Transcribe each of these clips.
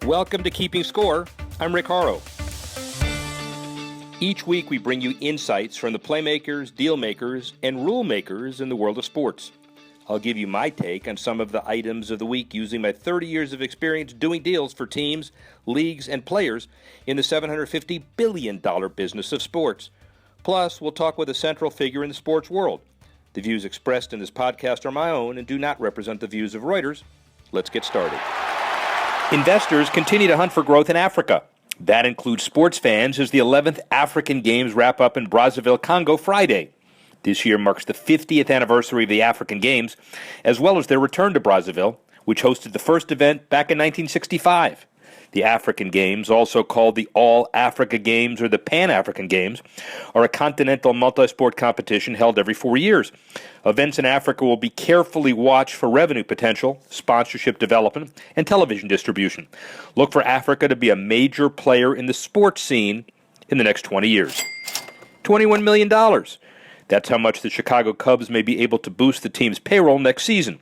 Welcome to Keeping Score. I'm Rick Horrow. Each week we bring you insights from the playmakers, deal makers, and rule makers in the world of sports. I'll give you my take on some of the items of the week using my 30 years of experience doing deals for teams, leagues, and players in the $750 billion business of sports. Plus, we'll talk with a central figure in the sports world. The views expressed in this podcast are my own and do not represent the views of Reuters. Let's get started. Investors continue to hunt for growth in Africa. That includes sports fans as the 11th African Games wrap up in Brazzaville, Congo, Friday. This year marks the 50th anniversary of the African Games, as well as their return to Brazzaville, which hosted the first event back in 1965. The African Games, also called the All-Africa Games or the Pan-African Games, are a continental multi-sport competition held every 4 years. Events in Africa will be carefully watched for revenue potential, sponsorship development, and television distribution. Look for Africa to be a major player in the sports scene in the next 20 years. $21 million. That's how much the Chicago Cubs may be able to boost the team's payroll next season.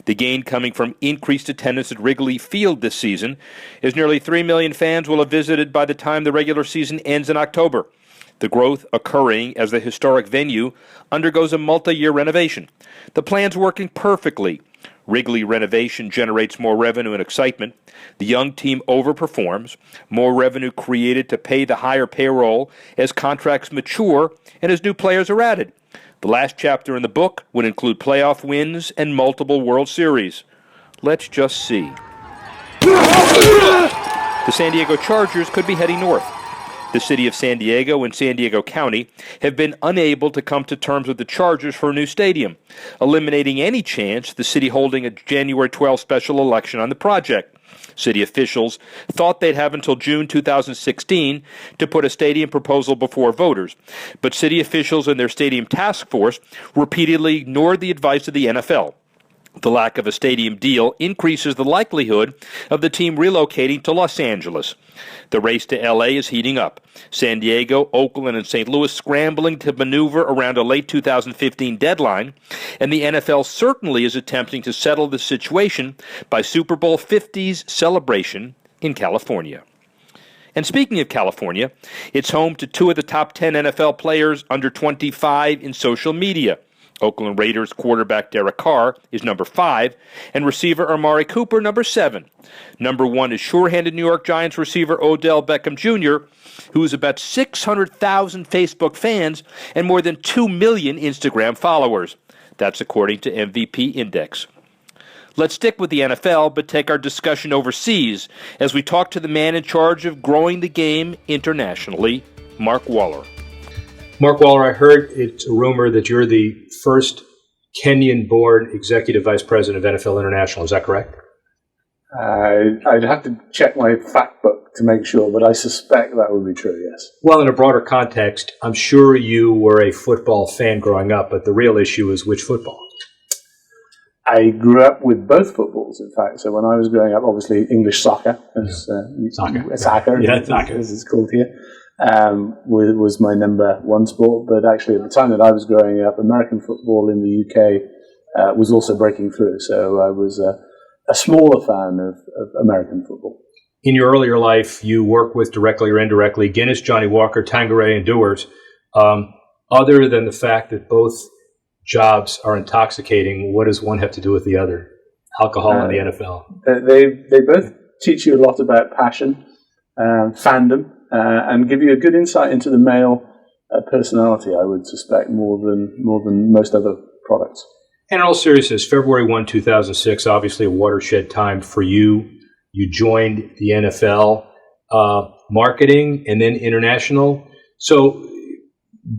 The gain coming from increased attendance at Wrigley Field this season, as nearly 3 million fans will have visited by the time the regular season ends in October. The growth occurring as the historic venue undergoes a multi-year renovation. The plan's working perfectly. Wrigley renovation generates more revenue and excitement. The young team overperforms. More revenue created to pay the higher payroll as contracts mature and as new players are added. The last chapter in the book would include playoff wins and multiple World Series. Let's just see. The San Diego Chargers could be heading north. The city of San Diego and San Diego County have been unable to come to terms with the Chargers for a new stadium, eliminating any chance the city holding a January 12 special election on the project. City officials thought they'd have until June 2016 to put a stadium proposal before voters, but city officials and their stadium task force repeatedly ignored the advice of the NFL. The lack of a stadium deal increases the likelihood of the team relocating to Los Angeles. The race to L.A. is heating up. San Diego, Oakland, and St. Louis scrambling to maneuver around a late 2015 deadline, and the NFL certainly is attempting to settle the situation by Super Bowl 50's celebration in California. And speaking of California, it's home to 2 of the top 10 NFL players under 25 in social media. Oakland Raiders quarterback Derek Carr is number 5, and receiver Amari Cooper number 7. Number 1 is sure-handed New York Giants receiver Odell Beckham Jr., who has about 600,000 Facebook fans and more than 2 million Instagram followers. That's according to MVP Index. Let's stick with the NFL, but take our discussion overseas as we talk to the man in charge of growing the game internationally, Mark Waller. Mark Waller, I heard it's a rumor that you're the first Kenyan-born executive vice president of NFL International. Is that correct? I'd have to check my fact book to make sure, but I suspect that would be true, yes. Well, in a broader context, I'm sure you were a football fan growing up, but the real issue is which football? I grew up with both footballs, in fact. So when I was growing up, obviously English soccer, Soccer, as it's called here, was my number one sport. But actually, at the time that I was growing up, American football in the UK was also breaking through. So I was a smaller fan of American football. In your earlier life, you worked with, directly or indirectly, Guinness, Johnny Walker, Tanqueray, and Dewar's. Other than the fact that both jobs are intoxicating, what does one have to do with the other? Alcohol and the NFL. They both teach you a lot about passion, fandom, and give you a good insight into the male personality, I would suspect, more than most other products. And in all seriousness, February 1, 2006, obviously a watershed time for you. You joined the NFL, marketing and then international. So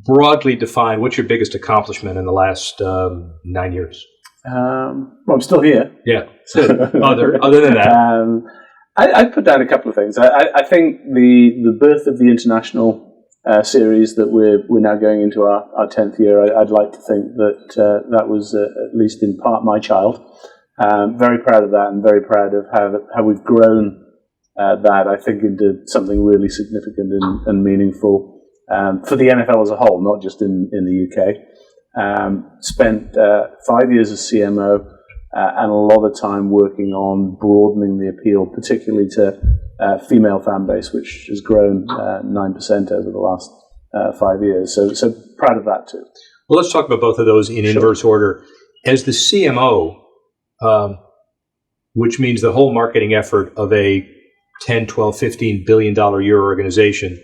broadly defined, what's your biggest accomplishment in the last 9 years? Well, I'm still here. Yeah. So other than that, I put down a couple of things. I think the birth of the international series that we're now going into our 10th year. I'd like to think that that was at least in part my child. Very proud of that, and very proud of how we've grown that, I think, into something really significant and meaningful for the NFL as a whole, not just in the UK. Spent 5 years as CMO, and a lot of time working on broadening the appeal, particularly to female fan base, which has grown 9% over the last 5 years. So proud of that too. Well, let's talk about both of those in inverse order. As the CMO, which means the whole marketing effort of a 10, 12, $15 billion a year organization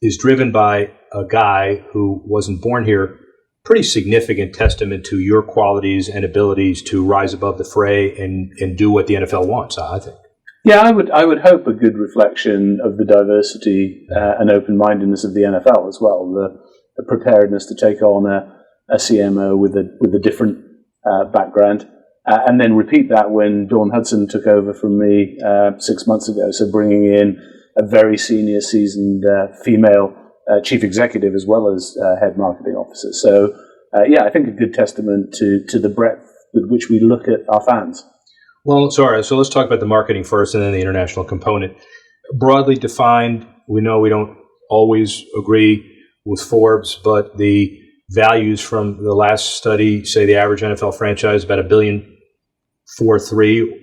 is driven by a guy who wasn't born here, pretty significant testament to your qualities and abilities to rise above the fray and do what the NFL wants, I think. Yeah, I would hope a good reflection of the diversity and open-mindedness of the NFL as well, the preparedness to take on a CMO with a different background, and then repeat that when Dawn Hudson took over from me 6 months ago. So bringing in a very senior, seasoned female chief executive as well as head marketing officer. So I think a good testament to the breadth with which we look at our fans. Well, sorry. So let's talk about the marketing first and then the international component. Broadly defined, we know we don't always agree with Forbes, but the values from the last study say the average NFL franchise about $1.43 billion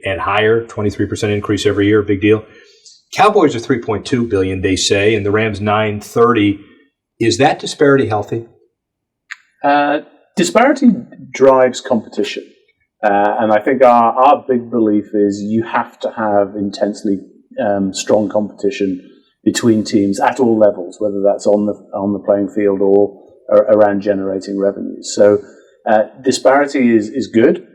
and higher, 23% increase every year, big deal. Cowboys are $3.2 billion, they say, and the Rams $930 million. Is that disparity healthy? Disparity drives competition. And I think our big belief is you have to have intensely strong competition between teams at all levels, whether that's on the playing field or around generating revenues. So disparity is good.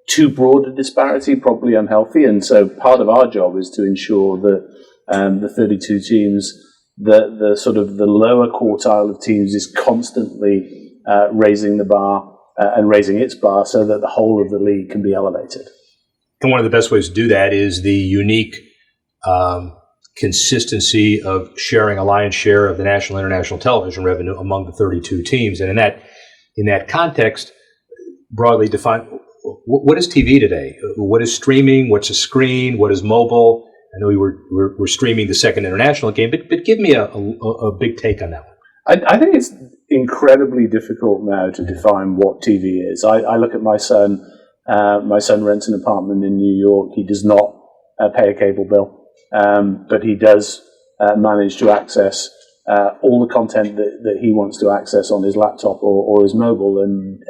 Too broad a disparity, probably unhealthy. And so part of our job is to ensure that the 32 teams, the sort of the lower quartile of teams is constantly raising the bar and raising its bar so that the whole of the league can be elevated. And one of the best ways to do that is the unique consistency of sharing a lion's share of the national and international television revenue among the 32 teams. And in that context, broadly defined, what is TV today? What is streaming? What's a screen? What is mobile? I know we're streaming the second international game, but give me a big take on that one. I think it's incredibly difficult now to define what TV is. I look at my son. My son rents an apartment in New York. He does not pay a cable bill, but he does manage to access all the content that he wants to access on his laptop or his mobile. And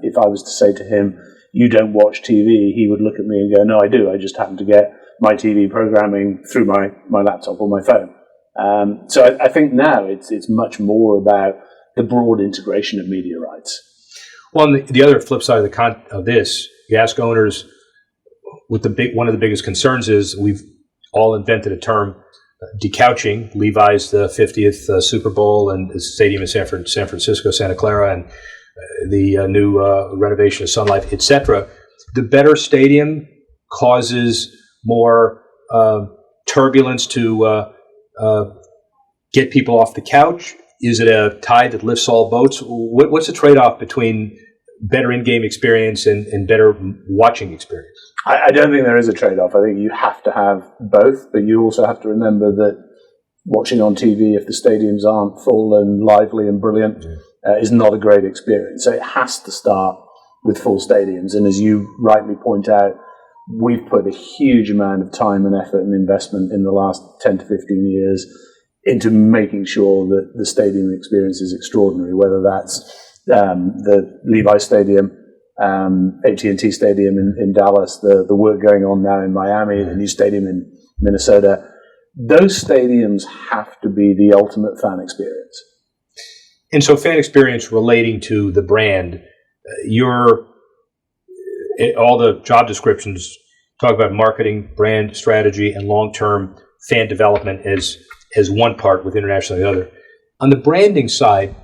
if I was to say to him, "You don't watch TV," he would look at me and go, "No, I do. I just happen to get my TV programming through my laptop or my phone." So I think now it's much more about the broad integration of media rights. Well, and the other flip side of this, you ask owners, one of the biggest concerns is we've all invented a term, decouching. Levi's the 50th Super Bowl and the stadium in San Francisco, Santa Clara, and the new renovation of Sun Life, etc. The better stadium causes more turbulence to get people off the couch. Is it a tide that lifts all boats? What's the trade-off between better in-game experience and better watching experience? I don't think there is a trade-off. I think you have to have both, but you also have to remember that watching on TV, if the stadiums aren't full and lively and brilliant, is not a great experience. So it has to start with full stadiums. And as you rightly point out, we've put a huge amount of time and effort and investment in the last 10 to 15 years into making sure that the stadium experience is extraordinary, whether that's the Levi Stadium, AT&T Stadium in Dallas, the work going on now in Miami, the new stadium in Minnesota. Those stadiums have to be the ultimate fan experience. And so fan experience relating to the brand, all the job descriptions talk about marketing, brand strategy, and long-term fan development as one part with international the other. On the branding side,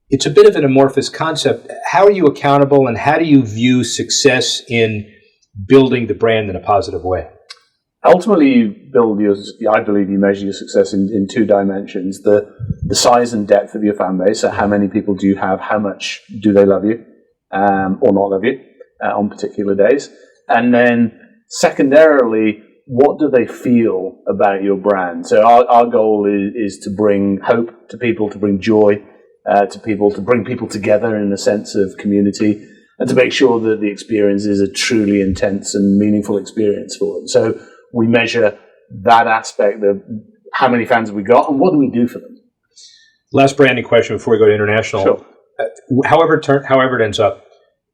it's a bit of an amorphous concept. How are you accountable and how do you view success in building the brand in a positive way? Ultimately, I believe you measure your success in two dimensions. The size and depth of your fan base. So how many people do you have? How much do they love you or not love you on particular days? And then secondarily, what do they feel about your brand? So our goal is to bring hope to people, to bring joy to people, to bring people together in a sense of community. and to make sure that the experience is a truly intense and meaningful experience for them. So we measure that aspect of how many fans have we got and what do we do for them. Last branding question before we go to international. Sure. However it ends up,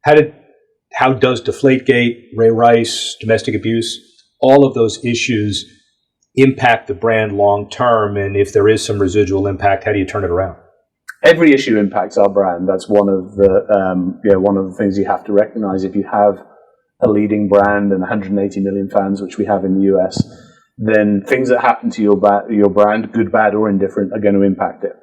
how does Deflategate, Ray Rice, domestic abuse, all of those issues impact the brand long term? And if there is some residual impact, how do you turn it around? Every issue impacts our brand. That's one of the things you have to recognize. If you have a leading brand and 180 million fans, which we have in the US, then things that happen to your brand, good, bad, or indifferent, are going to impact it.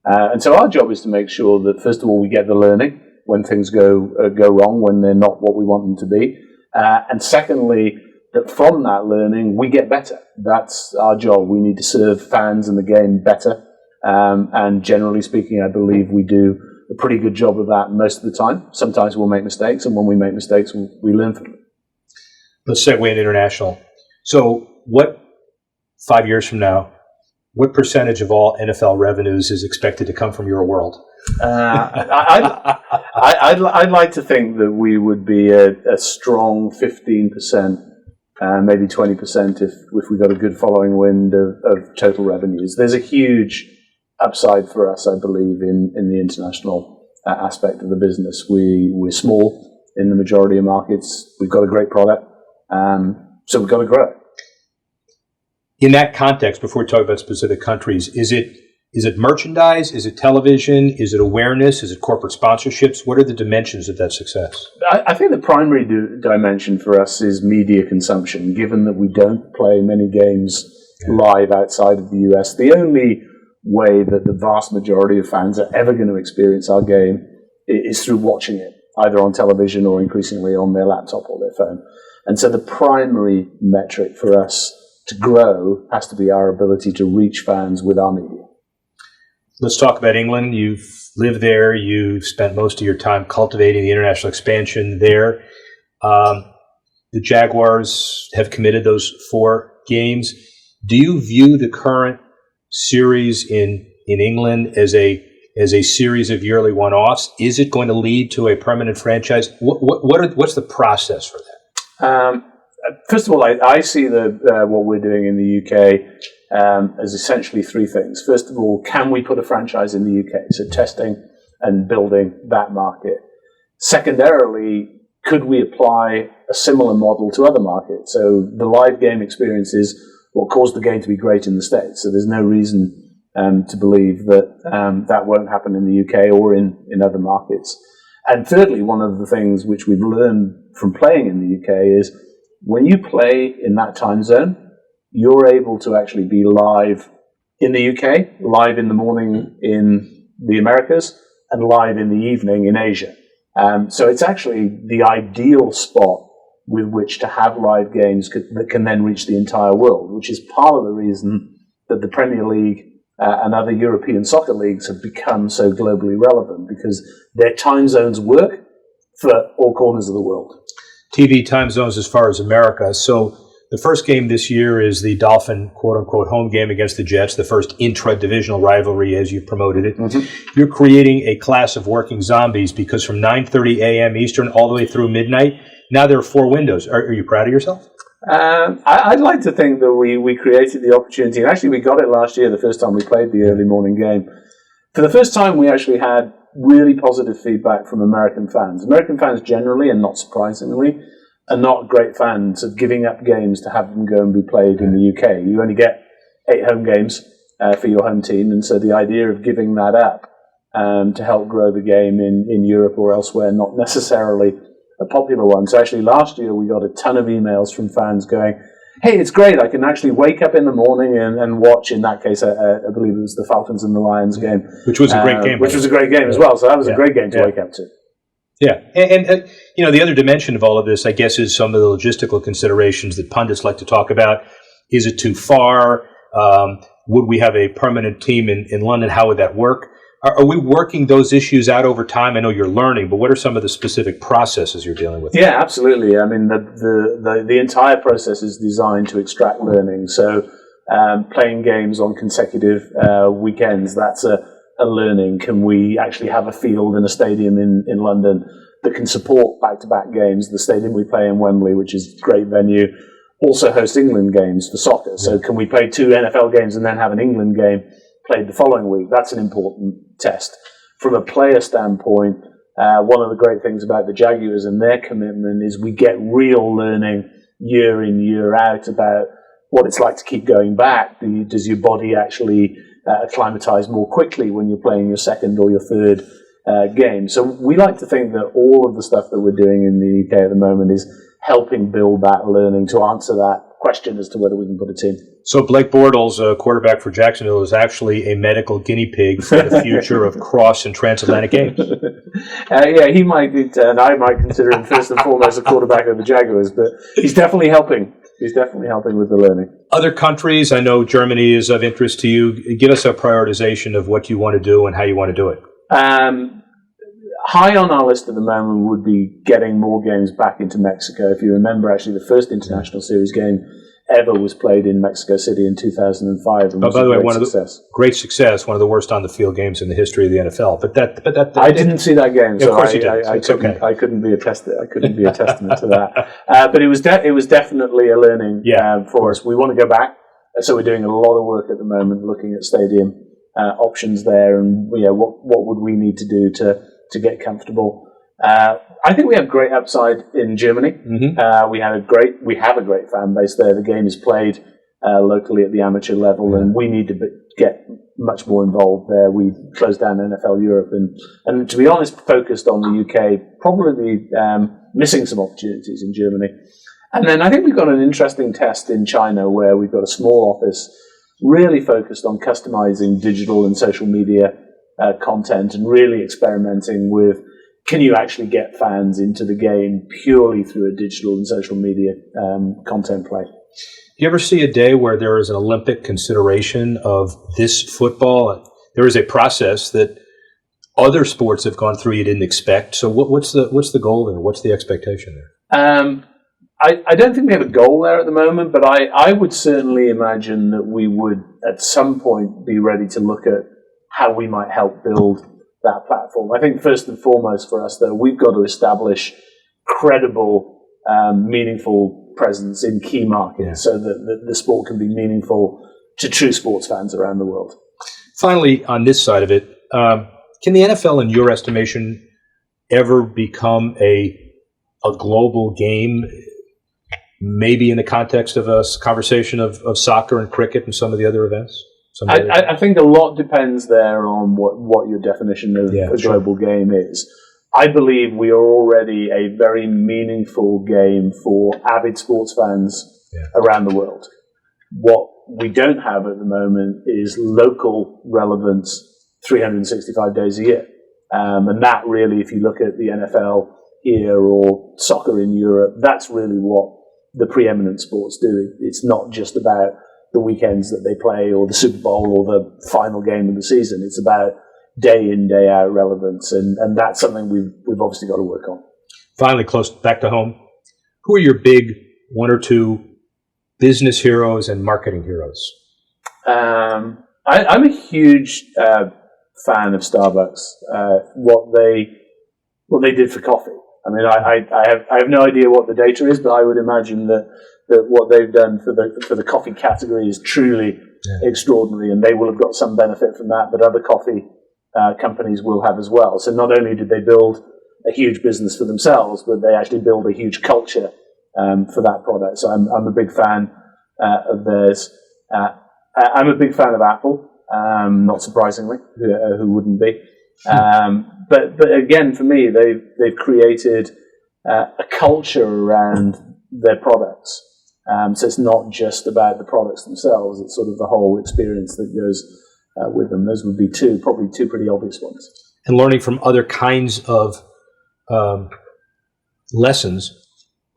And so our job is to make sure that, first of all, we get the learning when things go wrong, when they're not what we want them to be. And secondly, that from that learning, we get better. That's our job. We need to serve fans and the game better. And generally speaking, I believe we do a pretty good job of that most of the time. Sometimes we'll make mistakes, and when we make mistakes, we learn from them. Let's segue into international. So what, 5 years from now, what percentage of all NFL revenues is expected to come from your world? I'd like to think that we would be a strong 15%, maybe 20% if we got a good following wind of total revenues. There's a huge upside for us, I believe, in the international aspect of the business. We're small in the majority of markets. We've got a great product, so we've got to grow it. In that context, before we talk about specific countries, is it merchandise? Is it television? Is it awareness? Is it corporate sponsorships? What are the dimensions of that success? I think the primary dimension for us is media consumption, given that we don't play many games live outside of the US. The only way that the vast majority of fans are ever going to experience our game is through watching it, either on television or increasingly on their laptop or their phone. And so the primary metric for us to grow has to be our ability to reach fans with our media. Let's talk about England. You've lived there. You've spent most of your time cultivating the international expansion there. The Jaguars have committed those 4 games. Do you view the current series in England as a series of yearly one-offs? Is it going to lead to a permanent franchise? What's the process for that? First of all, I see what we're doing in the UK as essentially 3 things. First of all, can we put a franchise in the UK? So testing and building that market. Secondarily, could we apply a similar model to other markets? So the live game experience is what caused the game to be great in the States. So there's no reason to believe that that won't happen in the UK or in other markets. And thirdly, one of the things which we've learned from playing in the UK is when you play in that time zone, you're able to actually be live in the UK, live in the morning in the Americas, and live in the evening in Asia. So it's actually the ideal spot with which to have live games that can then reach the entire world, which is part of the reason that the Premier League and other European soccer leagues have become so globally relevant, because their time zones work for all corners of the world. TV time zones as far as America. So the first game this year is the Dolphin, quote-unquote, home game against the Jets, the first intra-divisional rivalry as you promoted it. Mm-hmm. You're creating a class of working zombies because from 9:30 a.m. Eastern all the way through midnight, now there are 4 windows. Are you proud of yourself? I'd like to think that we created the opportunity, and actually we got it last year, the first time we played the early morning game. For the first time, we actually had really positive feedback from American fans. American fans generally, and not surprisingly, are not great fans of giving up games to have them go and be played in the UK. You only get 8 home games for your home team, and so the idea of giving that up to help grow the game in Europe or elsewhere, not necessarily a popular one. So actually last year we got a ton of emails from fans going, hey, it's great, I can actually wake up in the morning and watch, in that case, I believe it was the Falcons and the Lions game. Which was a great game. Which was a great game as well, so that was a great game to wake up to. Yeah, and you know, the other dimension of all of this, I guess, is some of the logistical considerations that pundits like to talk about. Is it too far? Would we have a permanent team in London? How would that work? Are we working those issues out over time? I know you're learning, but what are some of the specific processes you're dealing with? Yeah, absolutely. I mean, the entire process is designed to extract learning. So playing games on consecutive weekends, that's a learning. Can we actually have a field in a stadium in London that can support back-to-back games. The stadium we play in, Wembley, which is a great venue, also hosts England games for soccer. So can we play 2 NFL games and then have an England game played the following week? That's an important test. From a player standpoint, one of the great things about the Jaguars and their commitment is we get real learning year in, year out about what it's like to keep going back. Does your body actually acclimatize more quickly when you're playing your second or your third game? So we like to think that all of the stuff that we're doing in the UK at the moment is helping build that learning to answer that question as to whether we can put a team. So Blake Bortles, a quarterback for Jacksonville, is actually a medical guinea pig for the future of cross and transatlantic games. He might, and I might consider him first and foremost a quarterback of the Jaguars, but he's definitely helping. He's definitely helping with the learning. Other countries, I know Germany is of interest to you. Give us a prioritization of what you want to do and how you want to do it. High on our list at the moment would be getting more games back into Mexico. If you remember, actually, the first international series game ever was played in Mexico City in 2005. And by the way, great success. One of the worst on the field games in the history of the NFL. But that I didn't see that game, so of course you didn't. I couldn't be a testament to that. But it was definitely a learning for us. We want to go back, so we're doing a lot of work at the moment, looking at stadium options there, and what would we need to do to get comfortable. I think we have great upside in Germany. Mm-hmm. We have a great fan base there. The game is played locally at the amateur level, and we need to get much more involved there. We closed down NFL Europe, and to be honest, focused on the UK, probably missing some opportunities in Germany. And then I think we've got an interesting test in China where we've got a small office really focused on customizing digital and social media content and really experimenting with, can you actually get fans into the game purely through a digital and social media content play? Do you ever see a day where there is an Olympic consideration of this football? There is a process that other sports have gone through you didn't expect. So what's the goal there? What's the expectation there? I don't think we have a goal there at the moment, but I would certainly imagine that we would at some point be ready to look at how we might help build that platform. I think first and foremost for us, though, we've got to establish credible, meaningful presence in key markets so that the sport can be meaningful to true sports fans around the world. Finally, on this side of it, can the NFL, in your estimation, ever become a global game, maybe in the context of a conversation of soccer and cricket and some of the other events? I think a lot depends there on what your definition of a global game is. I believe we are already a very meaningful game for avid sports fans around the world. What we don't have at the moment is local relevance 365 days a year. And that really, if you look at the NFL here or soccer in Europe, that's really what the preeminent sports do. It's not just about the weekends that they play or the Super Bowl or the final game of the season. It's about day in, day out relevance, and that's something we've obviously got to work on. Finally, close back to home, who are your big one or two business heroes and marketing heroes? I'm a huge fan of Starbucks. What they did for coffee. I mean, I have no idea what the data is, but I would imagine that what they've done for the coffee category is truly extraordinary, and they will have got some benefit from that, but other coffee companies will have as well. So not only did they build a huge business for themselves, but they actually build a huge culture for that product. So I'm a big fan of theirs. I'm a big fan of Apple, not surprisingly. Who wouldn't be? But again, for me, they've created a culture around their products. So it's not just about the products themselves; it's sort of the whole experience that goes with them. Those would be probably two pretty obvious ones. And learning from other kinds of lessons.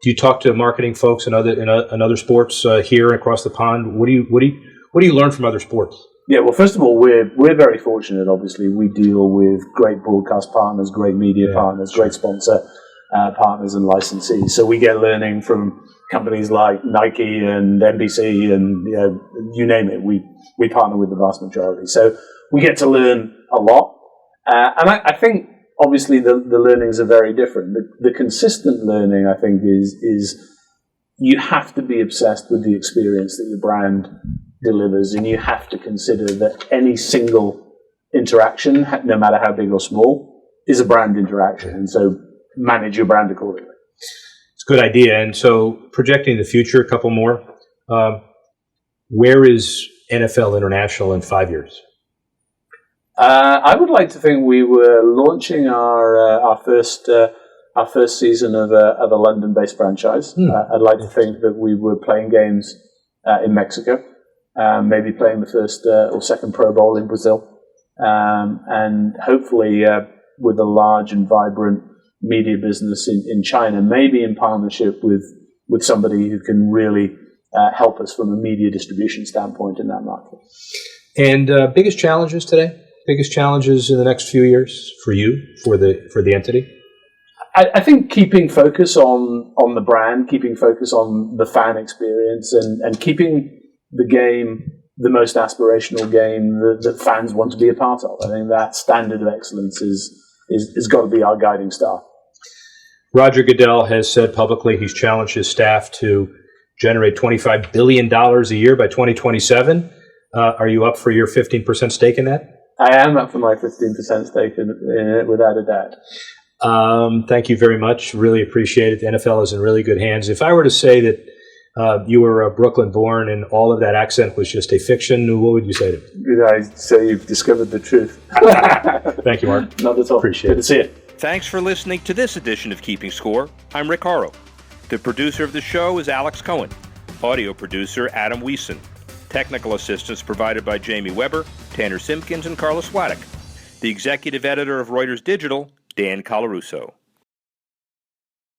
Do you talk to marketing folks in other sports here and across the pond? What do you learn from other sports? Yeah, well, first of all, we're very fortunate. Obviously, we deal with great broadcast partners, great media partners, great sponsor partners and licensees. So we get learning from companies like Nike and NBC and you name it. We partner with the vast majority. So we get to learn a lot. And I think obviously the learnings are very different. The consistent learning, I think, is you have to be obsessed with the experience that your brand delivers, and you have to consider that any single interaction, no matter how big or small, is a brand interaction, and so manage your brand accordingly. It's a good idea. And so projecting the future, a couple more. Where is NFL International in 5 years? I would like to think we were launching our first season of a London-based franchise. I'd like to think that we were playing games in Mexico, maybe playing the first or second Pro Bowl in Brazil, and hopefully with a large and vibrant media business in China, maybe in partnership with somebody who can really help us from a media distribution standpoint in that market. And biggest challenges today? Biggest challenges in the next few years for you, for the entity? I think keeping focus on the brand, keeping focus on the fan experience, and keeping the game the most aspirational game that fans want to be a part of. I think that standard of excellence is got to be our guiding star. Roger Goodell has said publicly he's challenged his staff to generate $25 billion a year by 2027. Are you up for your 15% stake in that? I am up for my 15% stake in it, without a doubt. Thank you very much. Really appreciate it. The NFL is in really good hands. If I were to say that you were Brooklyn-born and all of that accent was just a fiction, what would you say to me? I'd say you've discovered the truth. Thank you, Mark. Not at all. Appreciate it. Good to see you. Thanks for listening to this edition of Keeping Score. I'm Rick Horrow. The producer of the show is Alex Cohen. Audio producer Adam Wiesen. Technical assistance provided by Jamie Weber, Tanner Simpkins, and Carlos Swadek. The executive editor of Reuters Digital, Dan Colarusso.